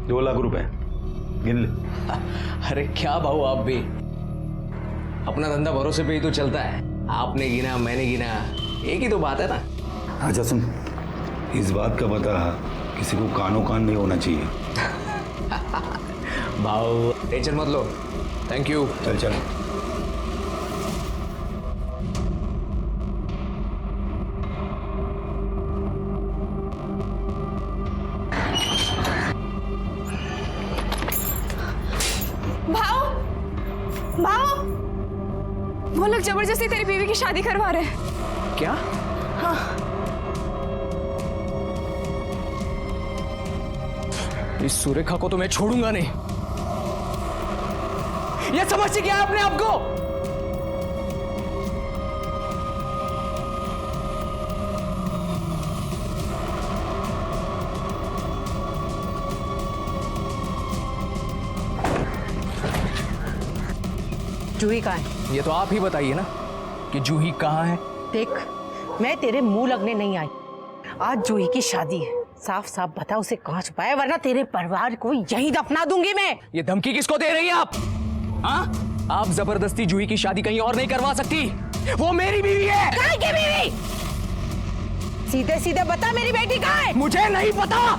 2 लाख रुपए गिन ले। अरे क्या भाऊ आप भी, अपना धंधा भरोसे पे ही तो चलता है। आपने गिना मैंने गिना, एक ही तो बात है ना। अच्छा सुन, इस बात का पता किसी को कानो कान नहीं होना चाहिए। भाऊ टेंशन मत लो, थैंक यू। चल चल। वो लोग जबरदस्ती तेरी बीवी की शादी करवा रहे हैं। क्या? हाँ। इस सुरेखा को तो मैं छोड़ूंगा नहीं। ये समझती क्या है अपने आप को? जूही कहाँ है? ये तो आप ही बताइए ना कि जूही कहाँ है। देख, मैं तेरे मुंह लगने नहीं आई। आज जूही की शादी है, साफ साफ बता उसे कहाँ छुपाया, वरना तेरे परिवार को यहीं दफना दूंगी मैं। ये धमकी किसको दे रही है आप? हाँ? आप जबरदस्ती जूही की शादी कहीं और नहीं करवा सकती, वो मेरी बीवी है। कहाँ की बीवी? सीधे सीधे बता मेरी बेटी कहाँ है? मुझे नहीं पता।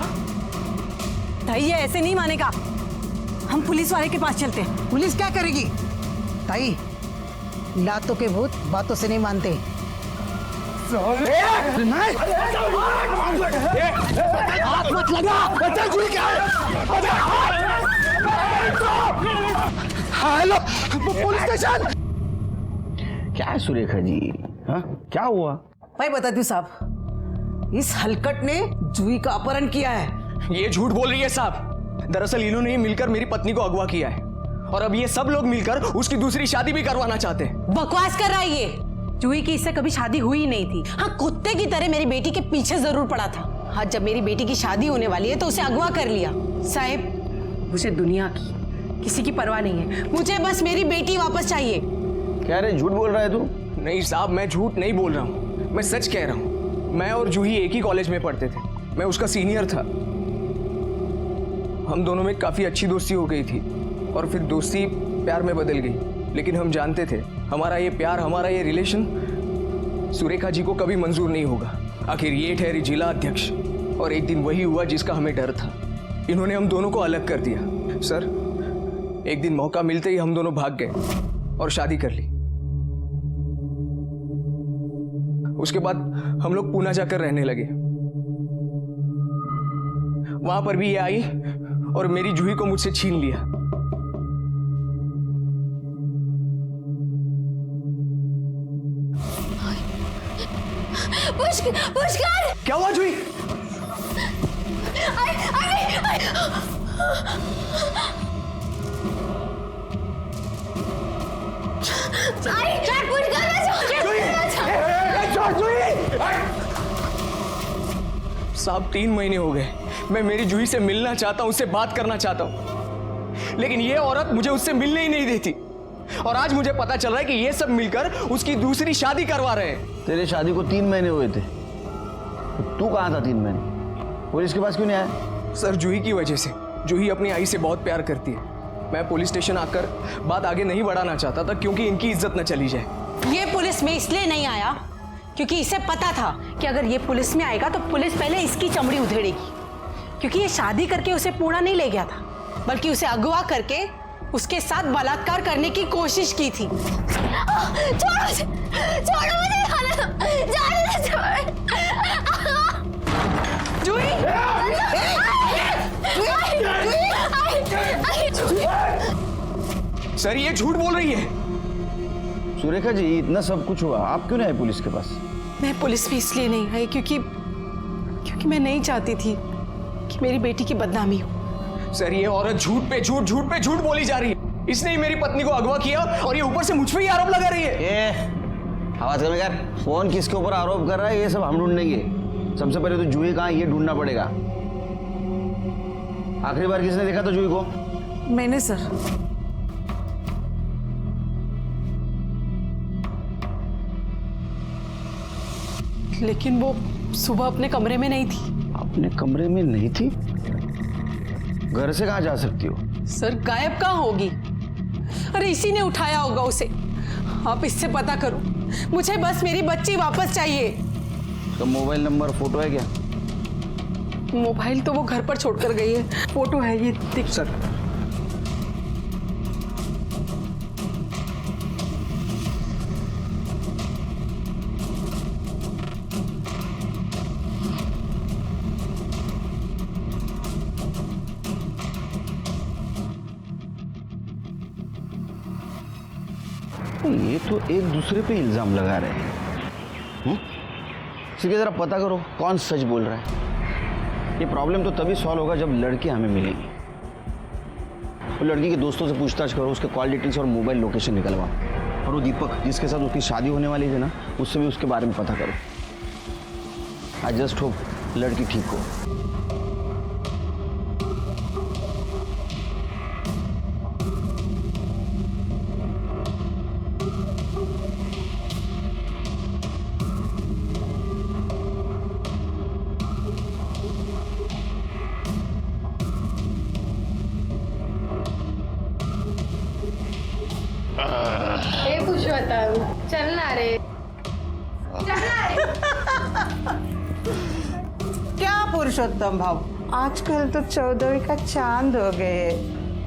भाई ये ऐसे नहीं मानेगा, हम पुलिस वाले के पास चलते हैं। पुलिस क्या करेगी? ताई, लातों के भूत बातों से नहीं मानते। हाथ मत लगा। Hello police station. क्या है सुरेखा जी? हाँ क्या हुआ? मैं बताती हूँ साहब, इस हलकट ने जूही का अपहरण किया है। ये झूठ बोल रही है साहब। दरअसल इन्होंने मिलकर मेरी पत्नी को अगवा किया है और अब ये सब लोग मिलकर उसकी दूसरी शादी भी करवाना चाहते हैं। बकवास कर रहा है ये। जूही की इससे कभी शादी हुई नहीं थी। हाँ, कुत्ते की तरह मेरी बेटी के पीछे जरूर पड़ा था। हाँ, जब मेरी बेटी की शादी होने वाली है तो उसे अगवा कर लिया। साहब, मुझे दुनिया की किसी की परवाह नहीं है, मुझे बस मेरी बेटी वापस चाहिए। क्या रे, झूठ बोल रहा है तू? नहीं साहब, मैं झूठ नहीं बोल रहा हूँ, मैं सच कह रहा हूँ। मैं और जूही एक ही कॉलेज में पढ़ते थे, मैं उसका सीनियर था। हम दोनों में काफी अच्छी दोस्ती हो गई थी और फिर दोस्ती प्यार में बदल गई। लेकिन हम जानते थे हमारा ये प्यार, हमारा ये रिलेशन सुरेखा जी को कभी मंजूर नहीं होगा। आखिर ये ठहरी जिला अध्यक्ष और एक दिन वही हुआ जिसका हमें डर था। इन्होंने हम दोनों को अलग कर दिया। सर, एक दिन मौका मिलते ही हम दोनों भाग गए और शादी कर ली। उसके बाद हम लोग पूना जाकर रहने लगे। वहां पर भी ये आई और मेरी जूही को मुझसे छीन लिया। पुष्कर! क्या हुआ जूही? साहब 3 महीने हो गए, मैं मेरी जूही से मिलना चाहता हूं, उससे बात करना चाहता हूं, लेकिन ये औरत मुझे उससे मिलने ही नहीं देती। और आज मुझे पता चल रहा है कि ये सब मिलकर उसकी दूसरी शादी करवा रहे हैं। तेरे शादी को 3 महीने हुए थे, तो तू कहाँ था 3 महीने? पुलिस के पास क्यों नहीं आया? सर, जूही की वजह से। जूही अपनी आई से बहुत प्यार करती है। मैं पुलिस स्टेशन आकर बात आगे नहीं बढ़ाना चाहता था क्योंकि इनकी इज्जत न चली जाए। ये पुलिस में इसलिए नहीं आया क्योंकि इसे पता था कि अगर ये पुलिस में आएगा तो पुलिस पहले इसकी चमड़ी उधेड़ेगी। क्योंकि ये शादी करके उसे पूना नहीं ले गया था, बल्कि उसे अगवा करके उसके साथ बलात्कार करने की कोशिश की थी। छोड़ो मुझे, जाने दो। जूही! सर, ये झूठ बोल रही है। सुरेखा जी, इतना सब कुछ हुआ, आप क्यों नहीं आए पुलिस के पास? मैं पुलिस भी इसलिए नहीं आई क्योंकि मैं नहीं चाहती थी कि मेरी बेटी की बदनामी हो। सर, ये औरत झूठ पे झूठ बोली जा रही है। इसने ही मेरी पत्नी को अगवा किया और ये ऊपर से मुझ पे ही आरोप लगा रही है। आवाज कम कर। फोन किसके ऊपर आरोप कर रहा है ये सब हम ढूंढेंगे। सबसे पहले तो जूही कहाँ, ये ढूंढना पड़ेगा। आखिरी बार किसने देखा था जूही को? मैंने सर। लेकिन वो सुबह अपने कमरे में नहीं थी। अपने कमरे में नहीं थी? घर से कहाँ जा सकती हो? सर गायब कहाँ होगी? अरे इसी ने उठाया होगा उसे। आप इससे पता करो, मुझे बस मेरी बच्ची वापस चाहिए। तो मोबाइल नंबर, फोटो है क्या? मोबाइल तो वो घर पर छोड़कर गई है, फोटो है ये देख। सर ये तो एक दूसरे पे इल्जाम लगा रहे हैं। इसलिए जरा पता करो कौन सच बोल रहा है। ये प्रॉब्लम तो तभी सॉल्व होगा जब लड़की हमें मिलेगी। वो लड़की के दोस्तों से पूछताछ करो, उसके कॉल डिटेल्स और मोबाइल लोकेशन निकलवाओ। और वो दीपक जिसके साथ उसकी शादी होने वाली थी ना, उससे भी उसके बारे में पता करो। आई जस्ट होप लड़की ठीक हो। चलना रे, चलना रे। क्या पुरुषोत्तम भाव, आजकल तो 14वीं का चांद हो गए,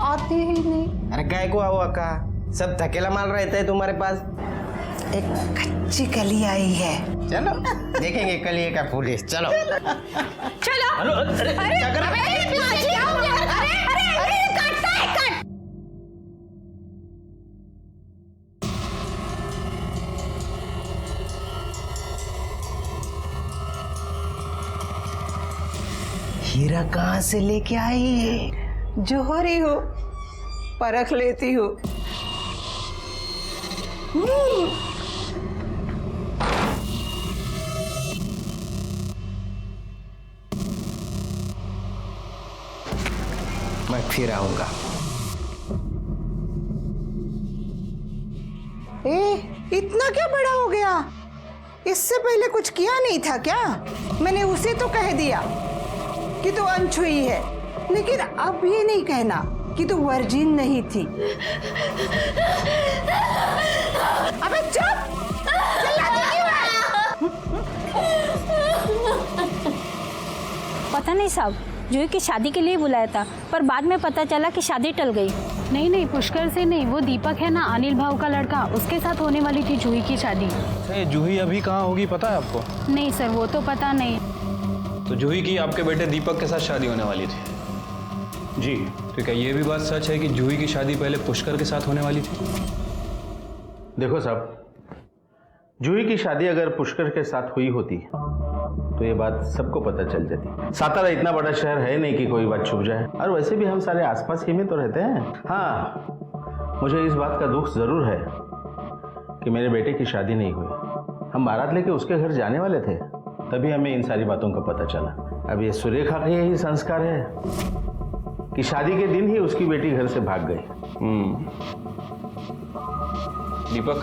आते ही नहीं। अरे काय को आओ अक्का, सब थकेला माल रहता है तुम्हारे पास। एक कच्ची कली आई है, चलो देखेंगे कलिए का पुलिस। चलो चलो। अरे क्या कर रहे हो? हीरा कहाँ से लेके आई है? जोहरी हो, परख लेती हो। मैं फिर आऊंगा। इतना क्या बड़ा हो गया? इससे पहले कुछ किया नहीं था क्या? मैंने उसे तो कह दिया कि तू अनछुई है, लेकिन अब ये नहीं कहना कि तू वर्जिन नहीं थी। अबे चुप! चिल्लाती क्यों है? पता नहीं साहब, जूही की शादी के लिए बुलाया था, पर बाद में पता चला कि शादी टल गई। नहीं नहीं, पुष्कर से नहीं, वो दीपक है ना, अनिल भाव का लड़का, उसके साथ होने वाली थी जूही की शादी। जूही अभी कहाँ होगी पता है आपको? नहीं सर, वो तो पता नहीं। तो जूही की आपके बेटे दीपक के साथ शादी होने वाली थी जी। तो क्या ये भी बात सच है कि जूही की शादी पहले पुष्कर के साथ होने वाली थी? देखो साहब, जूही की शादी अगर पुष्कर के साथ हुई होती तो ये बात सबको पता चल जाती। सातारा इतना बड़ा शहर है नहीं कि कोई बात छुप जाए, और वैसे भी हम सारे आसपास ही में तो रहते हैं। हाँ, मुझे इस बात का दुख जरूर है कि मेरे बेटे की शादी नहीं हुई। हम बारात लेके उसके घर जाने वाले थे, तभी हमें इन सारी बातों का पता चला। अब ये सुरेखा का यही संस्कार है कि शादी के दिन ही उसकी बेटी घर से भाग गई। दीपक,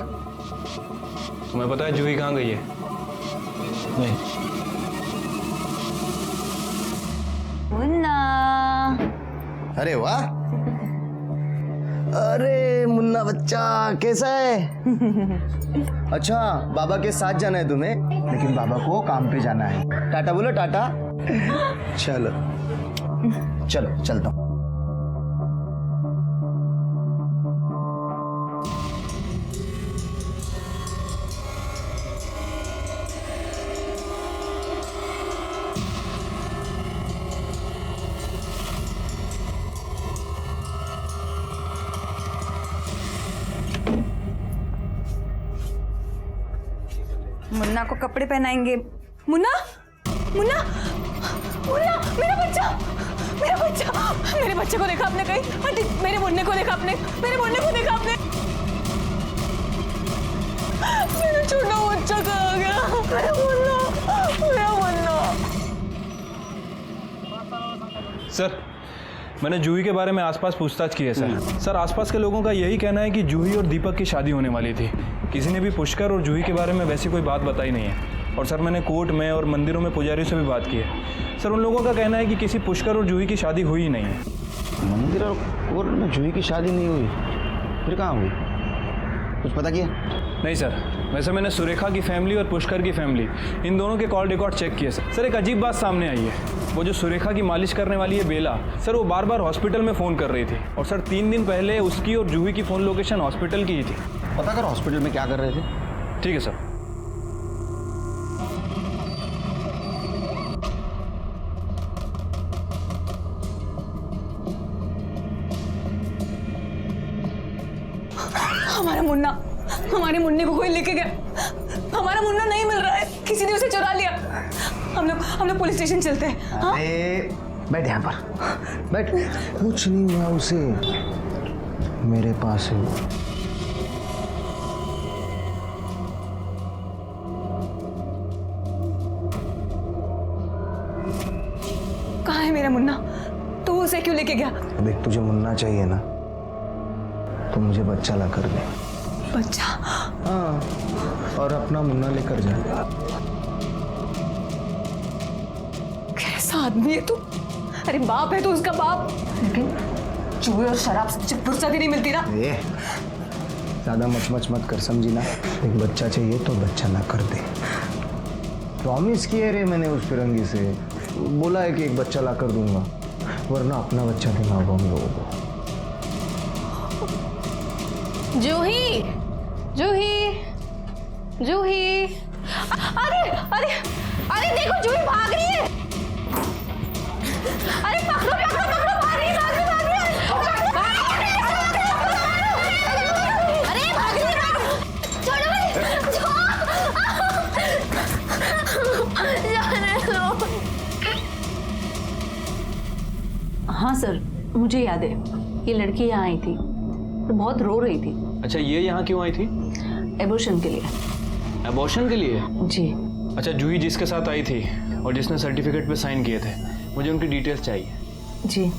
तुम्हें पता है जूही कहाँ गई है? नहीं। मुन्ना। अरे वाह, अरे मुन्ना बच्चा कैसा है? अच्छा, बाबा के साथ जाना है तुम्हें? लेकिन बाबा को काम पे जाना है। टाटा बोलो, टाटा। चलो चलो, चलता हूँ। मुन्ना को कपड़े पहनाएंगे। मुन्ना, मुन्ना, मुन्ना, मेरा बच्चा, मेरा बच्चा, मेरे बच्चे को देखा आपने कहीं? आंटी, मेरे मुन्ने को देखा आपने? मेरे मुन्ने को देखा आपने? मेरा छोटा बच्चा कहाँ गया? मेरा मुन्ना, मेरा मुन्ना। सर, मैंने जूही के बारे में आसपास पूछताछ की है सर। सर, आसपास के लोगों का यही कहना है कि जूही और दीपक की शादी होने वाली थी। किसी ने भी पुष्कर और जूही के बारे में वैसी कोई बात बताई नहीं है। और सर मैंने कोर्ट में और मंदिरों में पुजारियों से भी बात की है। सर उन लोगों का कहना है कि किसी पुष्कर और जूही की शादी हुई ही नहीं है। मंदिर और कोर्ट में जूही की शादी नहीं हुई, फिर कहाँ हुई? कुछ पता किया? नहीं सर, वैसे मैंने सुरेखा की फैमिली और पुष्कर की फैमिली इन दोनों के कॉल रिकॉर्ड चेक किए सर। सर एक अजीब बात सामने आई है। वो जो सुरेखा की मालिश करने वाली है बेला, सर वो बार बार हॉस्पिटल में फ़ोन कर रही थी और सर 3 दिन पहले उसकी और जूही की फ़ोन लोकेशन हॉस्पिटल की ही थी। पता कर हॉस्पिटल में क्या कर रहे थे। ठीक है सर। हमारे मुन्ने को कोई लेके गया। हमारा मुन्ना नहीं मिल रहा है, किसी ने उसे चुरा लिया। हम लोग पुलिस स्टेशन चलते हैं। हाँ? बैठ यहाँ पर, बैठ। कुछ नहीं हुआ उसे, मेरे पास है वो। कहाँ है मेरा मुन्ना? तो वो उसे क्यों लेके गया? देख तुझे मुन्ना चाहिए ना, तो मुझे बच्चा ला कर दे। बच्चा? हाँ, और अपना मुन्ना लेकर जा। कैसा आदमी है तू? अरे बाप है तो उसका बाप, लेकिन जुए और शराब से फुर्सत ही नहीं मिलती ना। ज्यादा मच मत कर, समझी ना। एक बच्चा चाहिए तो बच्चा ला कर दे। प्रॉमिस किए रे मैंने उस फिरंगी से, बोला है कि एक बच्चा ला कर दूंगा, वरना अपना बच्चा देना होगा हम लोगों को। जूही, जूही, जूही, अरे अरे अरे देखो जूही भाग रही है। अरे पकड़ो पकड़ो पकड़ो, भाग रही है, भाग रही है, भाग रही है। अरे भाग रही है, छोड़ो मुझे। हाँ सर, मुझे याद है, ये लड़की यहाँ आई थी, बहुत रो रही थी। अच्छा ये यहाँ क्यों आई थी? एबॉर्शन के लिए। एबॉर्शन के लिए? जी। अच्छा जूही जिसके साथ आई थी और जिसने सर्टिफिकेट पे साइन किए थे, मुझे उनकी डिटेल्स चाहिए। जी।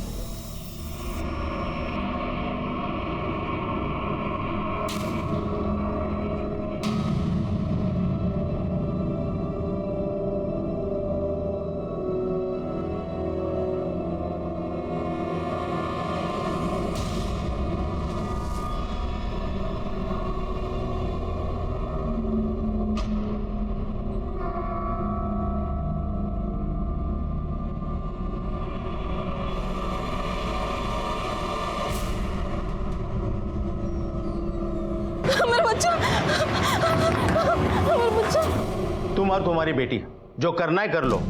तुम और तुम्हारी बेटी जो करना है कर लो।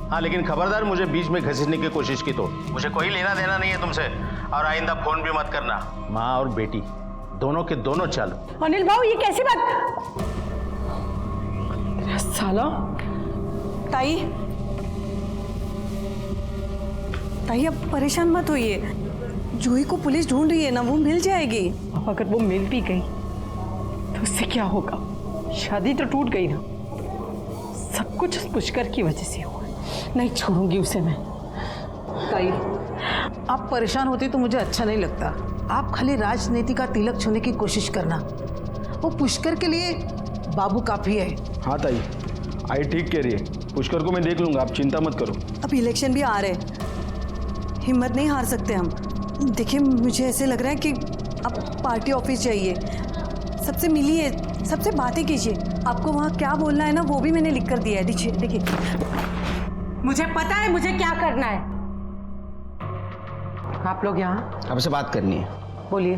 हाँ लेकिन खबरदार मुझे बीच में घसीटने की कोशिश की तो मुझे कोई लेना देना नहीं है तुमसे, और आइंदा फोन भी मत करना। माँ और बेटी दोनों के दोनों चलो। अनिल भाऊ ये कैसी बात? साला। ताई अब परेशान मत होइए, जूही को पुलिस ढूंढ रही है ना, वो मिल जाएगी। अगर वो मिल भी गई तो उससे क्या होगा? शादी तो टूट गई ना, सब कुछ उस पुष्कर की वजह से हुआ। नहीं छोड़ूंगी उसे मैं। ताई, आप परेशान होती तो मुझे अच्छा नहीं लगता। आप खाली राजनीति का तिलक छूने की कोशिश करना, वो पुष्कर के लिए बाबू काफी है। हाँ ताई, आई ठीक कह रही है, पुष्कर को मैं देख लूंगा, आप चिंता मत करो। अब इलेक्शन भी आ रहे, हिम्मत नहीं हार सकते हम। देखिए मुझे ऐसे लग रहा है कि अब पार्टी ऑफिस जाइए, सबसे मिलिए, सबसे बातें कीजिए। आपको वहाँ क्या बोलना है ना, वो भी मैंने लिख कर दिया है। देखिए मुझे पता है मुझे क्या करना है। आप लोग यहाँ आपसे बात करनी है। बोलिए।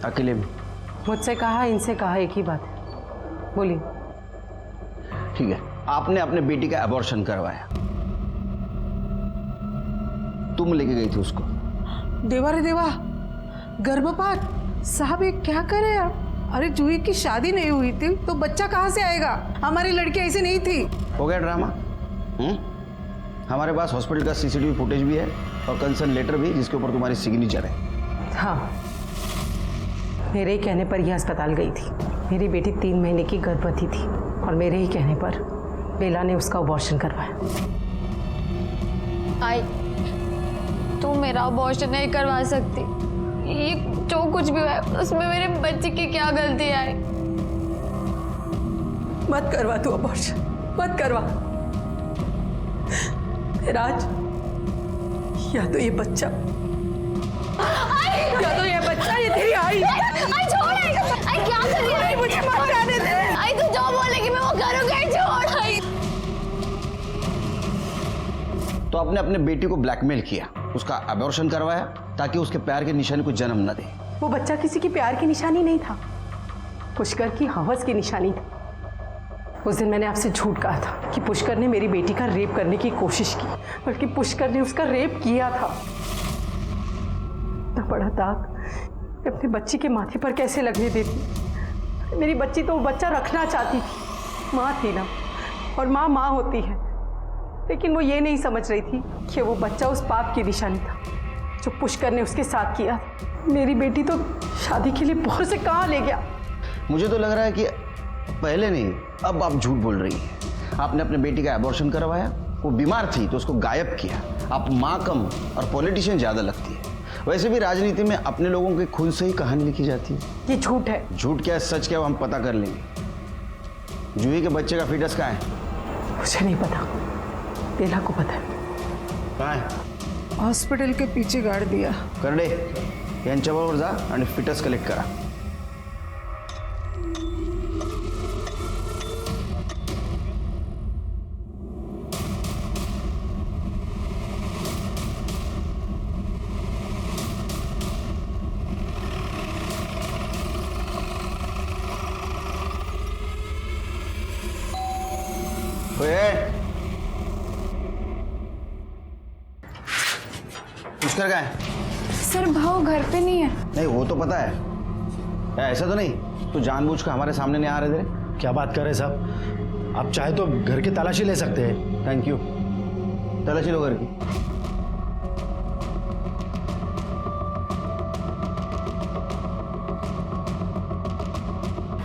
अकेले में। मुझसे कहा, इनसे कहा, एक ही बात है, बोलिए। ठीक है, आपने अपने बेटी का अबॉर्शन करवाया, तुम लेके गई थी उसको। देवा रे देवा, गर्भपात साहब ये क्या करे आप? अरे जूही की शादी नहीं हुई थी तो बच्चा कहाँ से आएगा? हमारी लड़की ऐसी नहीं थी। हो गया ड्रामा। हमारे पास हॉस्पिटल का सीसीटीवी फुटेज भी है और कंसर्न लेटर भी, जिसके ऊपर तुम्हारी सिग्नेचर है। हाँ, मेरे ही कहने पर यह अस्पताल गई थी। मेरी बेटी 3 महीने की गर्भवती थी और मेरे ही कहने पर बेला ने उसका अबॉर्शन करवाया। आई, तू मेरा अबॉर्शन नहीं करवा सकती। ये जो कुछ भी है उसमें मेरे बच्चे की क्या गलती है? मत करवा तू अबॉर्शन, मत करवा। राज, या तो ये बच्चा ये तेरी आई। छोड़ क्या कर रही है? मुझे मत जाने दे। आई तू जो बोलेगी मैं वो करूंगी। छोड़ आई। तो आपने अपने बेटी को ब्लैकमेल किया, उसका अबॉर्शन करवाया ताकि उसके प्यार की निशानी को जन्म न दे। वो बच्चा किसी की प्यार की निशानी नहीं था, पुष्कर की हवस की निशानी था। उस दिन मैंने आपसे झूठ कहा था कि पुष्कर ने मेरी बेटी का रेप करने की कोशिश की, बल्कि पुष्कर ने उसका रेप किया था। इतना बड़ा दाग अपनी बच्ची के माथे पर कैसे लगने देती? मेरी बच्ची तो वो बच्चा रखना चाहती थी, माँ थी ना, और माँ होती है। लेकिन वो ये नहीं समझ रही थी कि वो बच्चा उस पाप की निशानी था जो पुष्कर ने उसके साथ किया था। मेरी बेटी तो शादी के लिए भोर से कहाँ ले गया। मुझे तो लग रहा है कि पहले नहीं, अब आप झूठ बोल रही हैं। आपने अपने बेटी का अबॉर्शन करवाया, वो बीमार थी तो उसको गायब किया। आप माँ कम और पॉलिटिशियन ज़्यादा लगती है। वैसे भी राजनीति में अपने लोगों के खुद से ही कहानी लिखी जाती है। ये झूठ है। झूठ क्या है, सच क्या है, वो हम पता कर लेंगे। जूही के बच्चे का फीटस कहाँ है? मुझे नहीं पता, बेला को पता है। कहाँ है? हॉस्पिटल के पीछे गाड़ दिया। करडे, यांच्याबरोबर जा आणि फिटस कलेक्ट करा। पुष्कर कहाँ है? सर भाव घर पे नहीं है। नहीं, वो तो पता है। ऐसा तो नहीं तू जानबूझ कर हमारे सामने नहीं आ रहे थे? क्या बात कर रहे साहब? आप चाहे तो घर की तलाशी ले सकते हैं। Thank you. तलाशी लो घर की।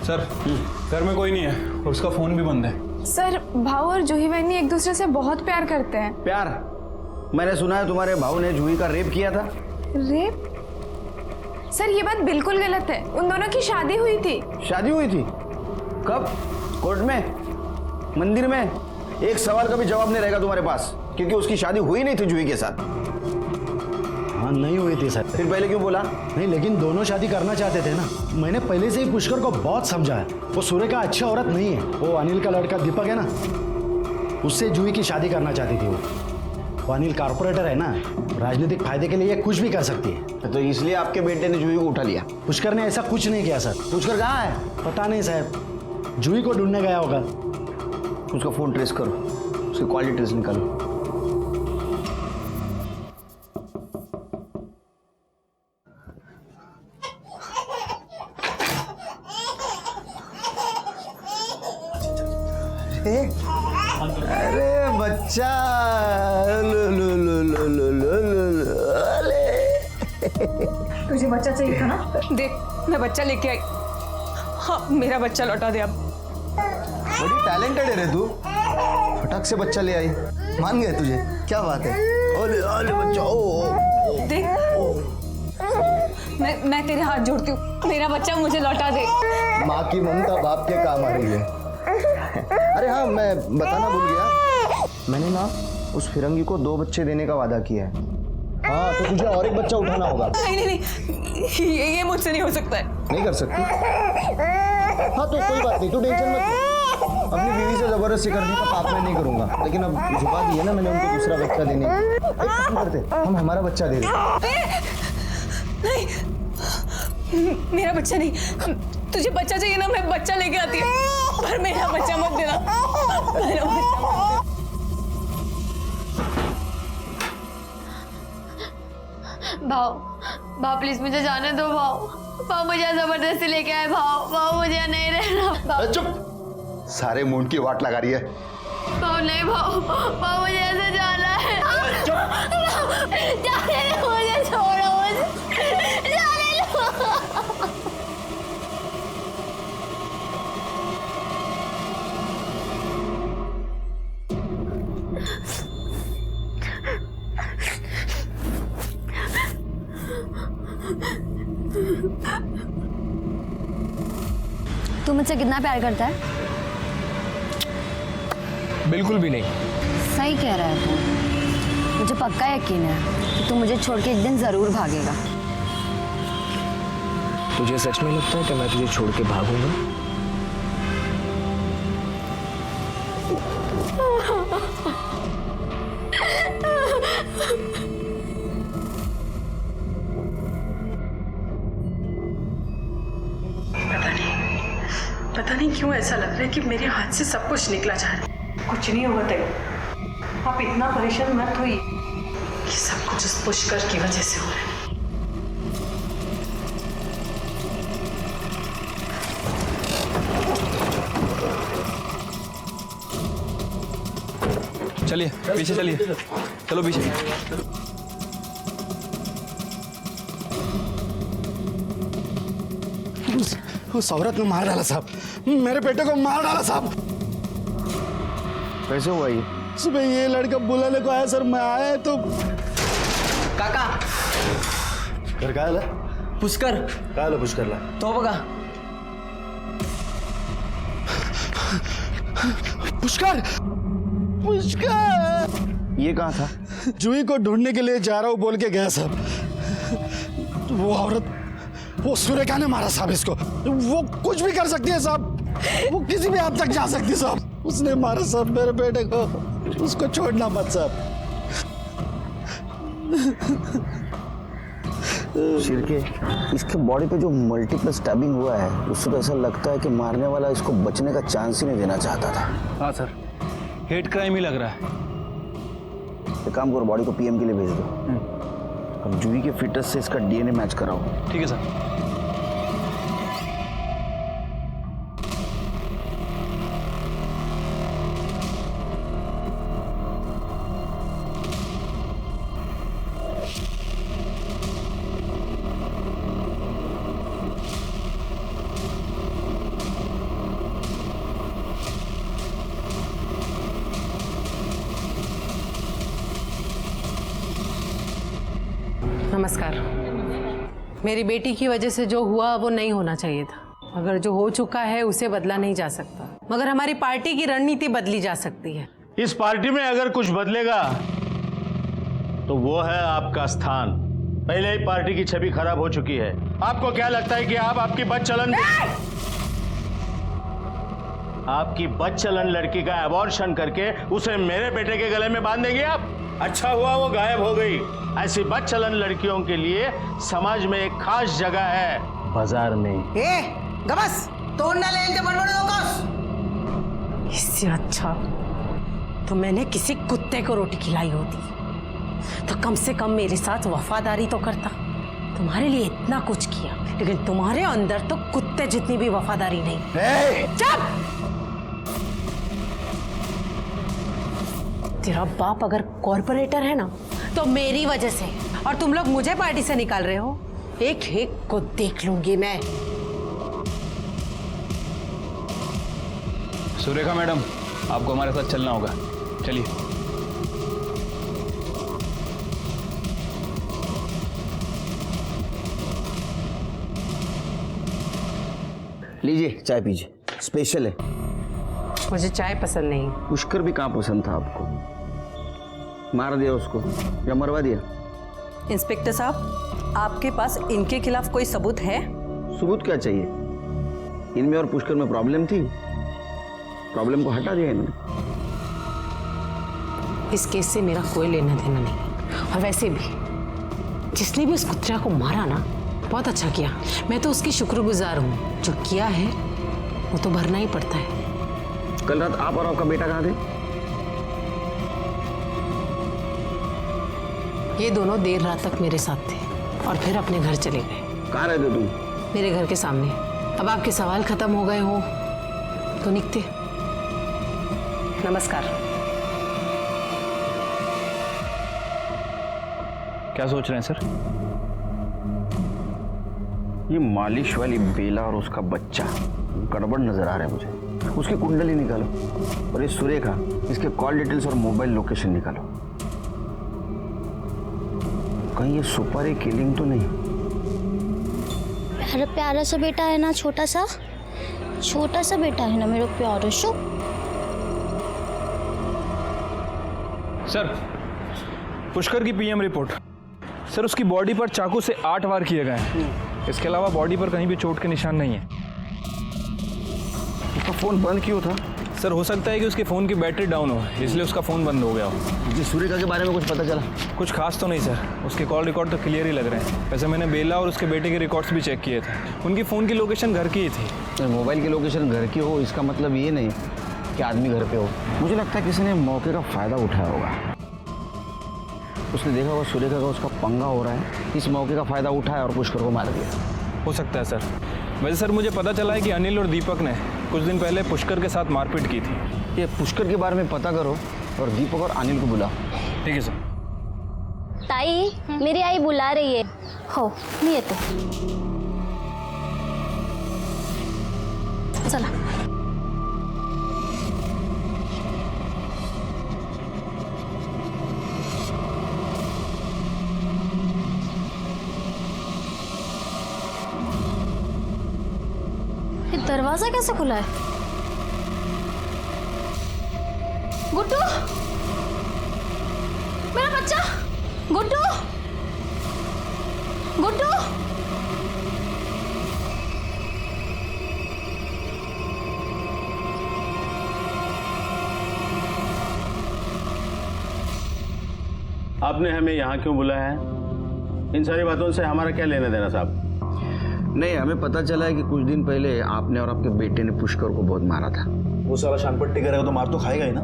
सर घर में कोई नहीं है और उसका फोन भी बंद है। सर भाव और जूही बहनी एक दूसरे से बहुत प्यार करते हैं। प्यार? मैंने सुना है तुम्हारे भाऊ ने जूही का रेप किया था। रेप? सर ये बात बिल्कुल गलत है। उन दोनों की शादी हुई थी। शादी हुई थी? कब? कोर्ट में? मंदिर में? एक सवाल का भी जवाब नहीं रहेगा तुम्हारे पास, क्योंकि उसकी शादी हुई नहीं थी जूही के साथ। हाँ नहीं हुई थी सर। फिर पहले क्यों बोला? नहीं, लेकिन दोनों शादी करना चाहते थे ना। मैंने पहले से ही पुष्कर को बहुत समझाया, वो सुरेखा अच्छी औरत नहीं है। वो अनिल का लड़का दीपक है ना, उससे जूही की शादी करना चाहती थी वो अनिल कॉर्पोरेटर है ना, राजनीतिक फायदे के लिए कुछ भी कर सकती है। तो इसलिए आपके बेटे ने जूही को उठा लिया? पुष्कर ने ऐसा कुछ नहीं किया सर। पुष्कर कहाँ है? पता नहीं साहब, जूही को ढूंढने गया होगा। उसका फोन ट्रेस करो, उसकी कॉल डिटेल्स निकालो। अरे बच्चा, लो लो लो लो लो लो लो, अरे तुझे बच्चा चाहिए था ना? देख मैं बच्चा लेके आई। हाँ मेरा बच्चा लौटा दे अब। बड़ी टैलेंटेड है रे तू, फटाक से बच्चा ले आई। मान गए तुझे? क्या बात है। ओले ओले बच्चा, ओ देख मैं तेरे हाथ जोड़ती हूँ, मेरा बच्चा मुझे लौटा दे। माँ की ममता बाप के काम आ रही है। अरे हाँ, मैं बताना भूल गया, मैंने ना उस फिरंगी को 2 बच्चे देने का वादा किया है। हाँ तो तुझे और एक बच्चा उठाना होगा। नहीं ये मुझसे नहीं हो सकता है। नहीं कर सकती? हाँ तो कोई बात नहीं, तू टेंशन मत ले। अपनी बीवी से जबरदस्ती करने का पाप मैं नहीं करूंगा, लेकिन अब झुका दी है ना मैंने उनको दूसरा बच्चा देने। एक काम करते, हम हमारा बच्चा दे दें। नहीं मेरा बच्चा नहीं, तुझे बच्चा चाहिए ना, मैं बच्चा लेके आती हूँ, पर मेरा बच्चा मत देना। मेरा बच्चा भाव प्लीज मुझे जाने दो। भाव मुझे जबरदस्ती लेके आए। भाव मुझे नहीं रहना। चुप, सारे मूड की वाट लगा रही है। भाव नहीं, भाव मुझे ऐसे जाना है। जाने दो मुझे, छोड़ो मुझे, जाने दो। तू मुझसे कितना प्यार करता है? बिल्कुल भी नहीं। सही कह रहा है तू। मुझे पक्का यकीन है कि तू मुझे छोड़ के एक दिन जरूर भागेगा। तुझे सच में लगता है कि मैं तुझे छोड़ के भागूंगा? पता नहीं क्यों ऐसा लग रहा है कि मेरे हाथ से सब कुछ निकला जा रहा है। कुछ नहीं होगा तेरे, आप इतना परेशान मत होइए। ये सब कुछ उस पुष्कर की वजह से हो रहा है। चलिए पीछे चलिए, चलो पीछे। उस औरत ने मार डाला साहब, मेरे बेटे को मार डाला साहब। कैसे हुआ ये? सुबह ये लड़का बुलाने को आया सर, मैं आया तो काका घर का आला पुष्कर काय आला पुष्करला तो बघा। पुष्कर पुष्कर ये कहाँ था? जूही को ढूंढने के लिए जा रहा हूँ बोल के गया साहब। वो औरत, वो सुरेखा ने मारा साहब इसको। वो कुछ भी कर सकती है साहब, वो किसी भी हद तक जा सकती है साहब। उसने मारा साहब मेरे बेटे को, उसको छोड़ना मत साहब। शिरके, इसके बॉडी पे जो मल्टीपल स्टैबिंग हुआ है उससे तो ऐसा लगता है कि मारने वाला इसको बचने का चांस ही नहीं देना चाहता था। हाँ सर, हेट क्राइम ही लग रहा है। एक काम करो, बॉडी को पीएम के लिए भेज दो। अब जूही के फिटनेस से इसका डीएनए मैच कराओ। ठीक है सर। नमस्कार। मेरी बेटी की वजह से जो हुआ वो नहीं होना चाहिए था। अगर जो हो चुका है उसे बदला नहीं जा सकता, मगर हमारी पार्टी की रणनीति बदली जा सकती है। इस पार्टी में अगर कुछ बदलेगा तो वो है आपका स्थान। पहले ही पार्टी की छवि खराब हो चुकी है। आपको क्या लगता है कि आप आपकी बदचलन लड़की का अबॉर्शन करके उसे मेरे बेटे के गले में बांध देंगे आप? अच्छा हुआ वो गायब हो गई। ऐसी बदचलन लड़कियों के लिए समाज में एक खास जगह है, बाजार में। गबस तोड़ ना ले इससे अच्छा तो मैंने किसी कुत्ते को रोटी खिलाई होती तो कम से कम मेरे साथ वफादारी तो करता। तुम्हारे लिए इतना कुछ किया, लेकिन तुम्हारे अंदर तो कुत्ते जितनी भी वफादारी नहीं। चुप! तेरा बाप अगर कॉर्पोरेटर है ना तो मेरी वजह से, और तुम लोग मुझे पार्टी से निकाल रहे हो। एक एक को देख लूंगी मैं। सुरेखा मैडम, आपको हमारे साथ चलना होगा, चलिए। लीजिए चाय पीजिए, स्पेशल है। मुझे चाय पसंद नहीं। पुष्कर भी कहाँ पसंद था आपको? मार दिया उसको या मरवा दिया? इंस्पेक्टर साहब, आपके पास इनके खिलाफ कोई सबूत है? सबूत क्या चाहिए? इनमें और पुष्कर में प्रॉब्लम थी, प्रॉब्लम को हटा दिया इन्होंने। इस केस से मेरा कोई लेना देना नहीं। और वैसे भी जिसने भी उस कुत्ते को मारा ना, बहुत अच्छा किया। मैं तो उसकी शुक्रगुजार हूँ। जो किया है वो तो भरना ही पड़ता है। कल रात आप और आपका बेटा कहाँ थे? ये दोनों देर रात तक मेरे साथ थे और फिर अपने घर चले गए। कहाँ रहते तुम? मेरे घर के सामने। अब आपके सवाल खत्म हो गए हो तो निकते। नमस्कार। क्या सोच रहे हैं सर? ये मालिश वाली बेला और उसका बच्चा गड़बड़ नजर आ रहा है मुझे। उसकी कुंडली निकालो और ये सुरेखा, इसके कॉल डिटेल्स और मोबाइल लोकेशन निकालो। कहीं ये सुपारी किलिंग तो नहीं? मेरा प्यारा सा बेटा है ना, छोटा सा बेटा है ना मेरा प्यारा सा। सर, पुष्कर की पीएम रिपोर्ट। सर, उसकी बॉडी पर चाकू से 8 वार किए गए हैं। इसके अलावा बॉडी पर कहीं भी चोट के निशान नहीं है। उसका फ़ोन बंद क्यों था? सर, हो सकता है कि उसके फ़ोन की बैटरी डाउन हो, इसलिए उसका फ़ोन बंद हो गया हो। जी, सुरेखा के बारे में कुछ पता चला? कुछ खास तो नहीं सर, उसके कॉल रिकॉर्ड तो क्लियर ही लग रहे हैं। वैसे मैंने बेला और उसके बेटे के रिकॉर्ड्स भी चेक किए थे। उनकी फ़ोन की लोकेशन घर की ही थी। तो मोबाइल की लोकेशन घर की हो इसका मतलब ये नहीं कि आदमी घर पे हो। मुझे लगता है किसी ने मौके का फ़ायदा उठाया होगा। उसने देखा होगा सुरेखा का उसका पंगा हो रहा है, इस मौके का फ़ायदा उठाया और पुष्कर को मार दिया। हो सकता है सर। वैसे सर, मुझे पता चला है कि अनिल और दीपक ने कुछ दिन पहले पुष्कर के साथ मारपीट की थी। ये पुष्कर के बारे में पता करो और दीपक और अनिल को बुलाओ। ठीक है सर। ताई, मेरी आई बुला रही है। हो, नहीं येते. चला. ये दरवाजा कैसे खुला है? गुड्डू, मेरा बच्चा, गुड्डू, गुड्डू। आपने हमें यहाँ क्यों बुलाया है? इन सारी बातों से हमारा क्या लेना देना साहब? नहीं, हमें पता चला है कि कुछ दिन पहले आपने और आपके बेटे ने पुष्कर को बहुत मारा था। वो साला शानपट्टी करेगा तो मार तो खाएगा ही ना।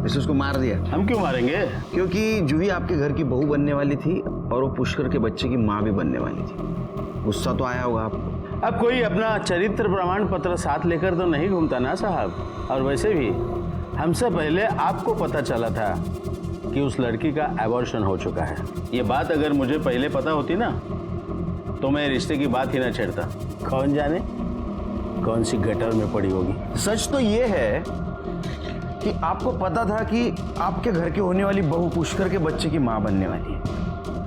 इसे उसको मार दिया। हम क्यों मारेंगे? क्योंकि जूही आपके घर की बहू बनने वाली थी और वो पुष्कर के बच्चे की माँ भी बनने वाली थी। गुस्सा तो आया होगा आपको। अब कोई अपना चरित्र प्रमाण पत्र साथ लेकर तो नहीं घूमता ना साहब। और वैसे भी हमसे पहले आपको पता चला था कि उस लड़की का एबॉर्शन हो चुका है। ये बात अगर मुझे पहले पता होती ना तो मैं रिश्ते की बात ही ना छेड़ता। कौन जाने कौन सी गटर में पड़ी होगी। सच तो ये है कि आपको पता था कि आपके घर की होने वाली बहू पुष्कर के बच्चे की माँ बनने वाली है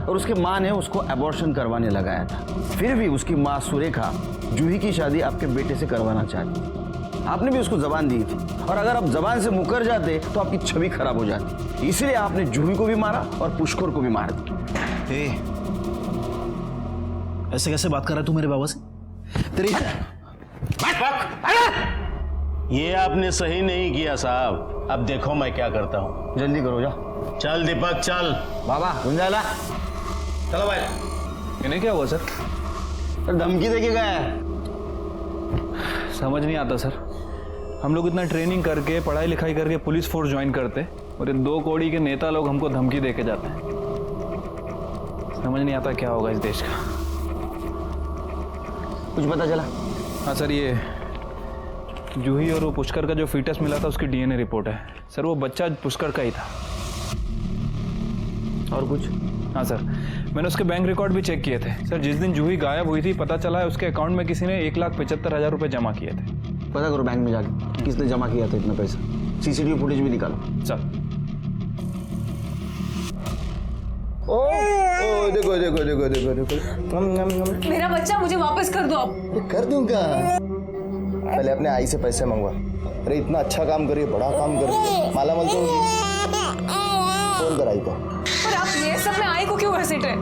और उसके माँ ने उसको एबॉर्शन करवाने लगाया था। फिर भी उसकी माँ सुरेखा जूही की शादी आपके बेटे से करवाना चाहती थी। आपने भी उसको जबान दी थी और अगर आप जबान से मुकर जाते तो आपकी छवि खराब हो जाती। इसलिए आपने जूही को भी मारा और पुष्कर को भी मार दिया। ऐसे कैसे बात कर रहा है तू मेरे बाबा से? तेरी ये आपने सही नहीं किया साहब। अब देखो मैं क्या करता हूँ। जल्दी करो, जा। चल दीपक चल। बाबा समझा। चलो भाई। इन्हें क्या हुआ सर? सर धमकी देके गया है। समझ नहीं आता सर। हम लोग इतना ट्रेनिंग करके पढ़ाई लिखाई करके पुलिस फोर्स ज्वाइन करते और ये 2 कौड़ी के नेता लोग हमको धमकी देके जाते हैं। समझ नहीं आता क्या होगा इस देश का। कुछ पता चला? हाँ सर, ये जूही और वो पुष्कर का जो फीटस मिला था उसकी डीएनए रिपोर्ट है सर। वो बच्चा पुष्कर का ही था। और कुछ? हाँ सर, मैंने उसके बैंक रिकॉर्ड भी चेक किए थे सर। जिस दिन जूही गायब हुई थी पता चला है उसके अकाउंट में किसी ने 1,75,000 रुपये जमा किए थे। पता करो बैंक में जाके किसने जमा किया था इतना पैसा। सीसीटीवी फुटेज भी निकालो सर। ओ देखो देखो देखो देखो देखो। मेरा बच्चा मुझे वापस कर दो अब। कर दूंगा। पहले अपने आई से पैसे मंगवा। अरे इतना अच्छा काम करिए, बड़ा काम करिए, माला माल तो होगी। फोन कर आई को। पर आप ये सब में आई को क्यों घसीट रहे?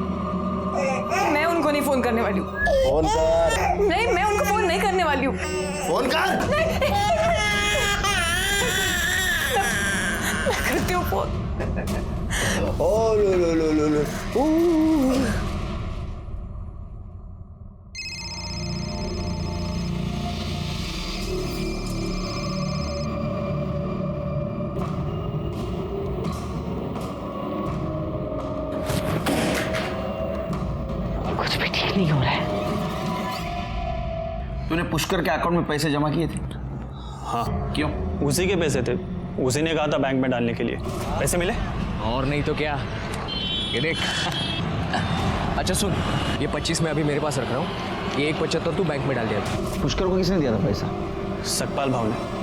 मैं उनको नहीं फोन करने वाली हूँ। फोन कर। नहीं, मैं उनको फोन नहीं करने वाली हूँ। फोन कर। मैं करती हूँ फोन। ओ लो लो लो लो लो। कुछ भी ठीक नहीं हो रहा है। तूने पुष्कर के अकाउंट में पैसे जमा किए थे? हाँ। क्यों? उसी के पैसे थे। उसी ने कहा था बैंक में डालने के लिए। पैसे मिले? और नहीं तो क्या। ये देख। अच्छा सुन, ये 25 मैं अभी मेरे पास रख रहा हूँ। ये 1,75 तू बैंक में डाल दिया। पुष्कर को किसने दिया था पैसा? सकपाल भाव ने।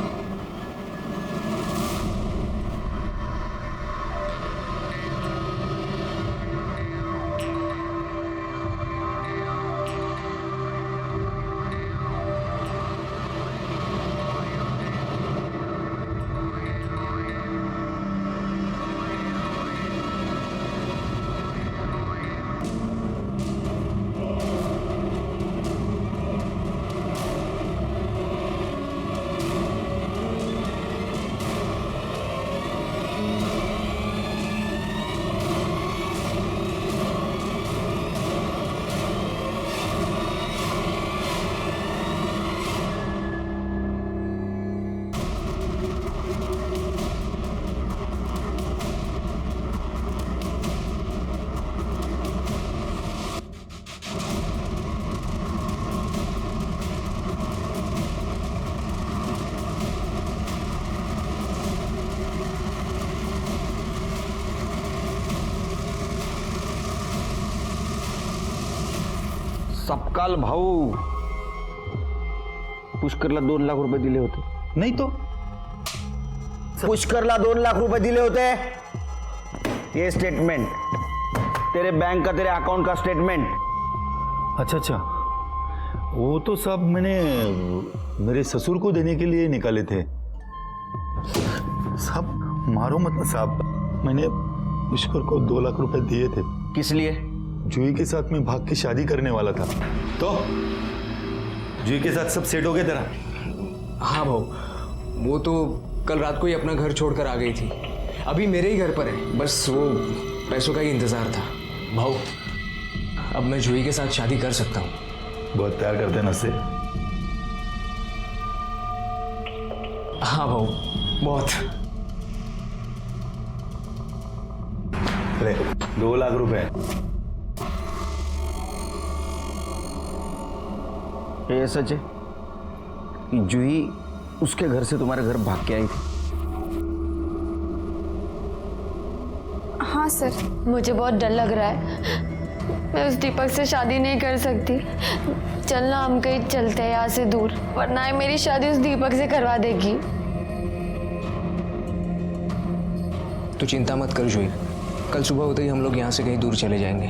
सपकाल भाऊ पुष्करला 2 लाख रुपए दिले होते. नहीं तो पुष्करला 2 लाख रुपए दिले होते. ये स्टेटमेंट तेरे बैंक का, तेरे अकाउंट का स्टेटमेंट. अच्छा, वो तो सब मैंने मेरे ससुर को देने के लिए निकाले थे. साहब मारो मत साहब, मैंने पुष्कर को 2 लाख रुपए दिए थे. किस लिए? जूही के साथ मैं भाग की शादी करने वाला था. तो जूही के साथ सब सेट हो गया तेरा? हाँ भाऊ, वो तो कल रात को ही अपना घर छोड़कर आ गई थी. अभी मेरे ही घर पर है, बस वो पैसों का ही इंतजार था. भाऊ अब मैं जूही के साथ शादी कर सकता हूँ. बहुत प्यार करते हैं ना उससे? हाँ भाऊ, बहुत. अरे 2 लाख रुपए. ये सच है कि जूही उसके घर से तुम्हारे घर भाग के आई थी? हाँ सर, मुझे बहुत डर लग रहा है. मैं उस दीपक से शादी नहीं कर सकती. चलना, हम कहीं चलते हैं यहाँ से दूर, वरना ये मेरी शादी उस दीपक से करवा देगी. तू चिंता मत कर जूही, कल सुबह होते ही हम लोग यहाँ से कहीं दूर चले जाएंगे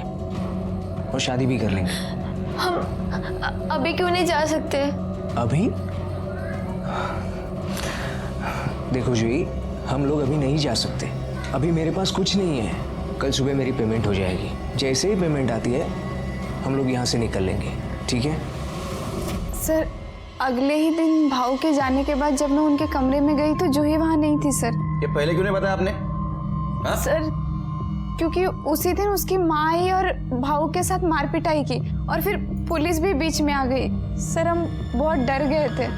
और शादी भी कर लेंगे. हम अभी क्यों नहीं जा सकते? अभी? देखो जूही, हम लोग अभी नहीं जा सकते. अभी मेरे पास कुछ नहीं है. कल सुबह मेरी पेमेंट हो जाएगी. जैसे ही पेमेंट आती है हम लोग यहाँ से निकल लेंगे, ठीक है? सर, अगले ही दिन भाऊ के जाने के बाद जब मैं उनके कमरे में गई तो जूही वहाँ नहीं थी सर. ये पहले क्यों नहीं बताया आपने? हाँ? सर, क्योंकि उसी दिन उसकी माँ आई और भाऊ के साथ मारपिटाई की और फिर पुलिस भी बीच में आ गई. सर, हम बहुत डर गए थे.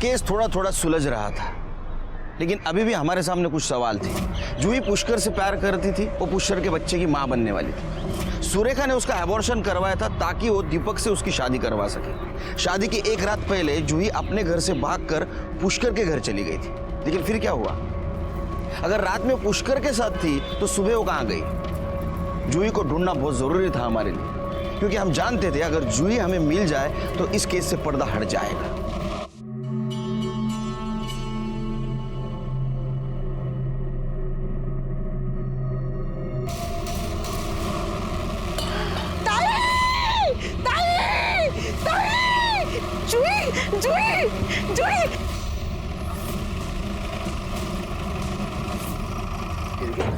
केस थोड़ा थोड़ा सुलझ रहा था, लेकिन अभी भी हमारे सामने कुछ सवाल थे. जूही पुष्कर से प्यार करती थी, वो पुष्कर के बच्चे की मां बनने वाली थी. सुरेखा ने उसका एबॉर्शन करवाया था ताकि वो दीपक से उसकी शादी करवा सके. शादी की 1 रात पहले जूही अपने घर से भागकर पुष्कर के घर चली गई थी. लेकिन फिर क्या हुआ? अगर रात में पुष्कर के साथ थी तो सुबह वो कहाँ गई? जूही को ढूंढना बहुत जरूरी था हमारे लिए, क्योंकि हम जानते थे अगर जूही हमें मिल जाए तो इस केस से पर्दा हट जाएगा.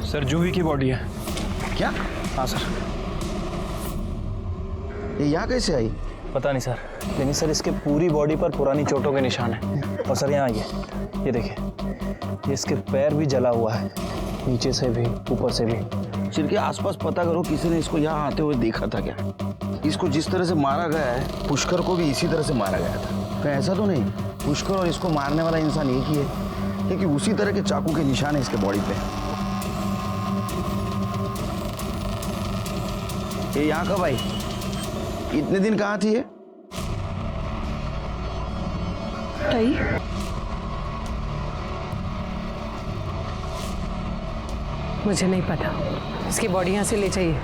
सर, जूही की बॉडी है. क्या? हाँ सर. ये यहाँ कैसे आई? पता नहीं सर, लेकिन सर इसके पूरी बॉडी पर पुरानी चोटों के निशान हैं. और सर यहाँ आइए, ये देखिए, ये इसके पैर भी जला हुआ है, नीचे से भी ऊपर से भी. सिर के आसपास पता करो किसी ने इसको यहाँ आते हुए देखा था क्या? इसको जिस तरह से मारा गया है पुष्कर को भी इसी तरह से मारा गया था. तो ऐसा तो नहीं पुष्कर और इसको मारने वाला इंसान एक ही है, क्योंकि उसी तरह के चाकू के निशान है इसके बॉडी पे. ये यहाँ कब आई? इतने दिन कहाँ थी ये? मुझे नहीं पता. इसकी बॉडी यहाँ से ले जाइए,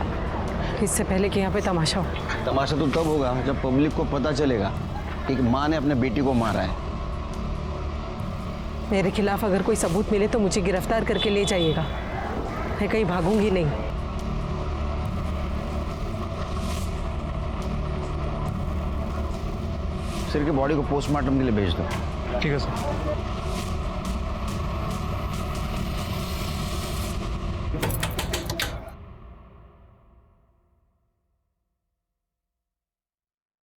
इससे पहले कि यहाँ पे तमाशा हो. तमाशा तो तब होगा जब पब्लिक को पता चलेगा कि माँ ने अपने बेटी को मारा है. मेरे खिलाफ अगर कोई सबूत मिले तो मुझे गिरफ्तार करके ले जाइएगा. मैं कहीं भागूंगी नहीं. सिर की बॉडी को पोस्टमार्टम के लिए भेज दो. ठीक है सर.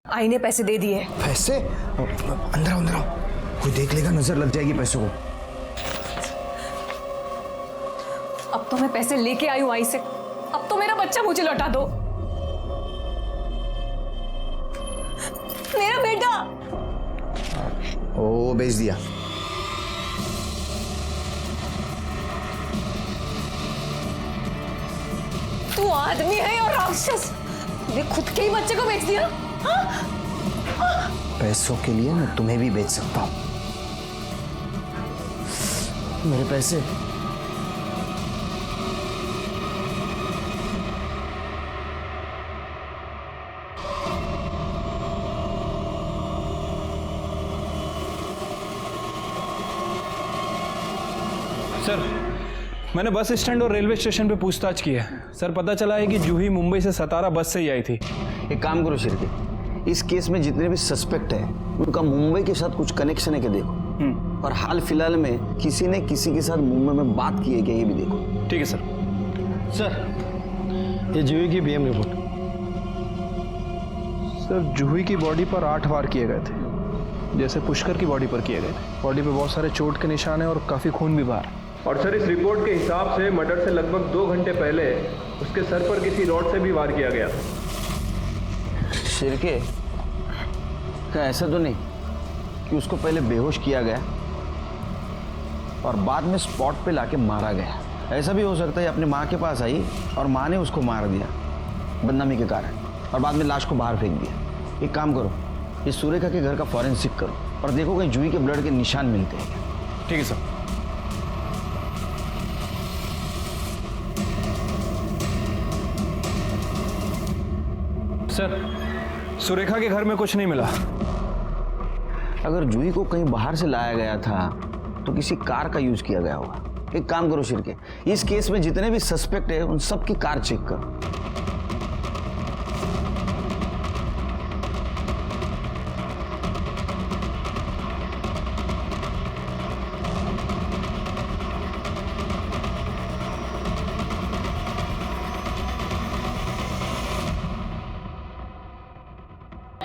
आई ने पैसे दे दिए. पैसे? अंदर आओ, अंदर आओ. कोई देख लेगा, नजर लग जाएगी पैसों को. अब तो मैं पैसे लेके आई हूं आई से. अब तो मेरा बच्चा मुझे लौटा दो. मेरा बेटा. ओ, बेच दिया. तू आदमी है या राक्षस? तूने खुद के ही बच्चे को बेच दिया। हाँ? पैसों के लिए मैं तुम्हें भी बेच सकता हूँ। मेरे पैसे। सर, मैंने बस स्टैंड और रेलवे स्टेशन पे पूछताछ की है। सर, पता चला है कि जूही मुंबई से सतारा बस से ही आई थी। एक काम करो शिरके, इस केस में जितने भी सस्पेक्ट हैं उनका मुंबई के साथ कुछ कनेक्शन है क्या देखो। और हाल फिलहाल में किसी ने किसी के साथ मुंबई में बात की है क्या ये भी देखो। ठीक है सर। सर, ये जूही की बीएम रिपोर्ट। सर, जूही की बॉडी पर 8 वार किए गए थे, जैसे पुष्कर की बॉडी पर किए गए थे। बॉडी पे बहुत सारे चोट के निशान हैं और काफ़ी खून भी बाहर। और सर, इस रिपोर्ट के हिसाब से मर्डर से लगभग 2 घंटे पहले उसके सर पर किसी रॉड से भी वार किया गया था। शिरके, क्या ऐसा तो नहीं कि उसको पहले बेहोश किया गया और बाद में स्पॉट पे लाके मारा गया? ऐसा भी हो सकता है अपनी माँ के पास आई और माँ ने उसको मार दिया बदनामी के कारण और बाद में लाश को बाहर फेंक दिया। एक काम करो, इस सुरेखा के घर का फॉरेंसिक करो और देखो कहीं जूही के ब्लड के निशान मिलते हैं क्या। ठीक है सर। सर, सुरेखा के घर में कुछ नहीं मिला। अगर जूही को कहीं बाहर से लाया गया था तो किसी कार का यूज किया गया होगा। एक काम करो शिरके, इस केस में जितने भी सस्पेक्ट है उन सबकी कार चेक करो।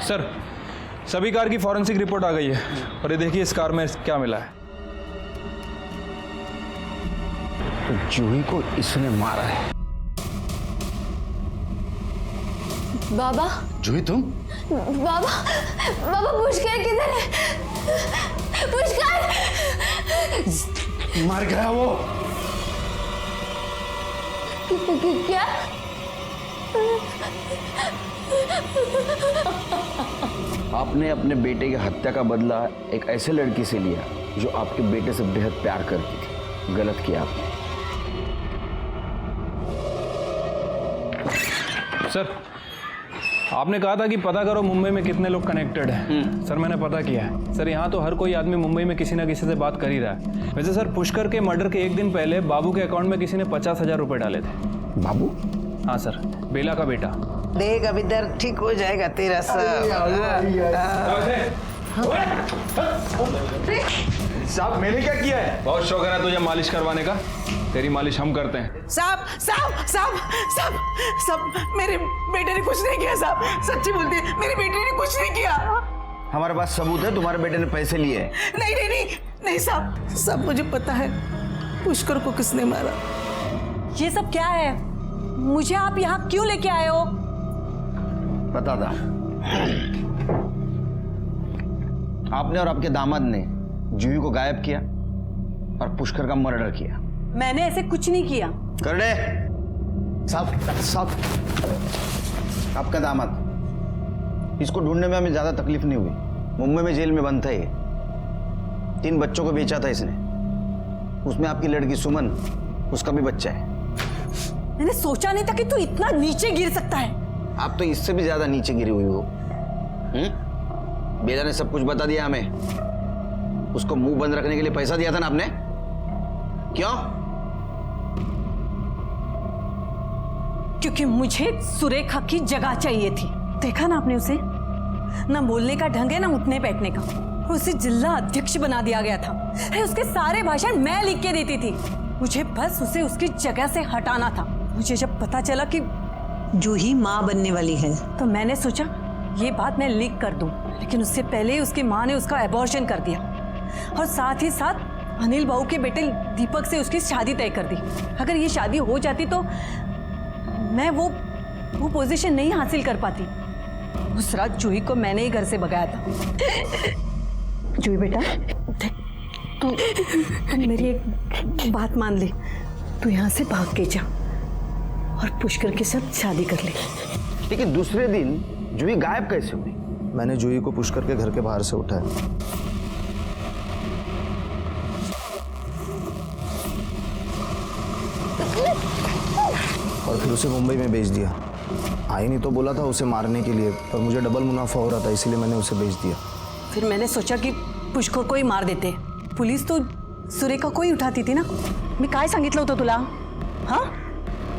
सर, सभी कार की फॉरेंसिक रिपोर्ट आ गई है और ये देखिए इस कार में क्या मिला है। तो जूही को इसने मारा है। बाबा। जूही तुम? बाबा, बाबा पुष्कर किधर है? पुष्कर! मर गया वो। क्या? आपने अपने बेटे की हत्या का बदला एक ऐसे लड़की से लिया जो आपके बेटे से बेहद प्यार करती थी। गलत किया आपने। सर, आपने कहा था कि पता करो मुंबई में कितने लोग कनेक्टेड हैं। सर, मैंने पता किया है। सर, यहाँ तो हर कोई आदमी मुंबई में किसी ना किसी से बात कर ही रहा है। वैसे सर, पुष्कर के मर्डर के 1 दिन पहले बाबू के अकाउंट में किसी ने 50,000 रुपए डाले थे। बाबू? हाँ सर, बेला का बेटा। देख अभी दर्द ठीक हो जाएगा तेरा सब। साहब, मैंने क्या किया है? बहुत शौक है ना तुझे मालिश करवाने का। तेरी मालिश हम करते हैं। साहब साहब साहब साहब साहब, मेरे बेटे ने कुछ नहीं किया साहब, सच्ची बोलती है, मेरे बेटे ने कुछ नहीं किया। हमारे पास सबूत है, तुम्हारे बेटे ने पैसे लिए हैं। नहीं नहीं नहीं नहीं साहब, सब मुझे पता है पुष्कर को किसने मारा। ये सब क्या है? मुझे आप यहाँ क्यों लेके आए हो? बता था आपने और आपके दामाद ने जूही को गायब किया और पुष्कर का मर्डर किया। मैंने ऐसे कुछ नहीं किया। कर दे साहब। साहब, आपका दामाद, इसको ढूंढने में हमें ज्यादा तकलीफ नहीं हुई। मुंबई में जेल में बंद था ये। 3 बच्चों को बेचा था इसने। उसमें आपकी लड़की सुमन, उसका भी बच्चा है। मैंने सोचा नहीं था कि तू इतना नीचे गिर सकता है। आप तो इससे भी ज्यादा नीचे गिरी हुई हो। बेला ने सब कुछ बता दिया हमें। उसको मुंह बंद रखने के लिए पैसा दिया था ना आपने? क्यों? क्योंकि मुझे सुरेखा की जगह चाहिए थी। देखा ना आपने उसे, ना बोलने का ढंग है ना उठने बैठने का। उसे जिला अध्यक्ष बना दिया गया था। अरे उसके सारे भाषण मैं लिख के देती थी। मुझे बस उसे उसकी जगह से हटाना था। मुझे जब पता चला कि जूही माँ बनने वाली है तो मैंने सोचा ये बात मैं लीक कर दूं, लेकिन उससे पहले ही उसकी माँ ने उसका एबॉर्शन कर दिया और साथ ही साथ अनिल बाबू के बेटे दीपक से उसकी शादी तय कर दी। अगर ये शादी हो जाती तो मैं वो पोजीशन नहीं हासिल कर पाती। उस रात जूही को मैंने ही घर से भगाया था। जूही बेटा, तू मेरी एक बात मान ले। तू यहाँ से भाग के जा और पुष्कर के साथ शादी कर ली। लेकिन दूसरे दिन जूही गायब कैसे हुई? मैंने जूही को पुष्कर के घर के बाहर से उठाया और फिर उसे मुंबई में भेज दिया। आई नहीं तो बोला था उसे मारने के लिए, पर मुझे डबल मुनाफा हो रहा था, इसीलिए मैंने उसे भेज दिया। फिर मैंने सोचा कि पुष्कर को ही मार देते। पुलिस तो सुरेखा को ही उठाती थी ना। मी काय सांगितलं होतं तुला? हाँ,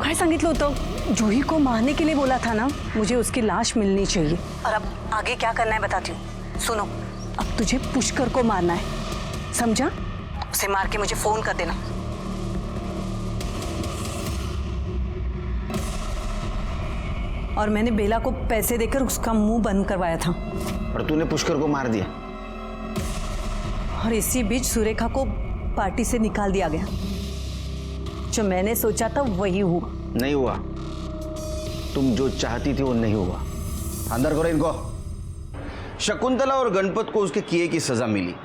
काय सांगितलं होतं? जूही को मारने के लिए बोला था ना। मुझे उसकी लाश मिलनी चाहिए। और अब आगे क्या करना है बताती हूँ। सुनो, अब तुझे पुष्कर को मारना है, समझा? उसे मार के मुझे फोन कर देना। और मैंने बेला को पैसे देकर उसका मुंह बंद करवाया था। और तूने पुष्कर को मार दिया। और इसी बीच सुरेखा को पार्टी से निकाल दिया गया। जो मैंने सोचा था वही हुआ। नहीं हुआ। तुम जो चाहती थी वो नहीं हुआ। अंदर करो इनको। शकुंतला और गणपत को उसके किए की सजा मिली।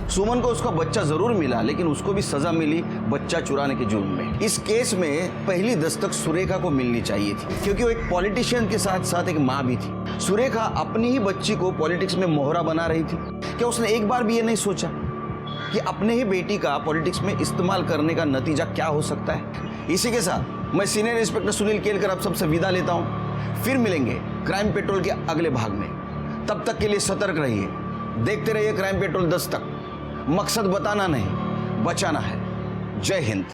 सुमन को उसका बच्चा जरूर मिला, लेकिन उसको भी सजा मिली बच्चा चुराने के जुर्म में। इस केस में पहली दस्तक सुरेखा को मिलनी चाहिए थी, क्योंकि वो एक पॉलिटिशियन के साथ साथ एक माँ भी थी। सुरेखा अपनी ही बच्ची को पॉलिटिक्स में मोहरा बना रही थी। क्या उसने एक बार भी ये नहीं सोचा कि अपने ही बेटी का पॉलिटिक्स में इस्तेमाल करने का नतीजा क्या हो सकता है? इसी के साथ मैं सीनियर इंस्पेक्टर सुनील केलकर आप सबसे विदा लेता हूं। फिर मिलेंगे क्राइम पेट्रोल के अगले भाग में। तब तक के लिए सतर्क रहिए, देखते रहिए क्राइम पेट्रोल 10 तक। मकसद बताना नहीं, बचाना है। जय हिंद।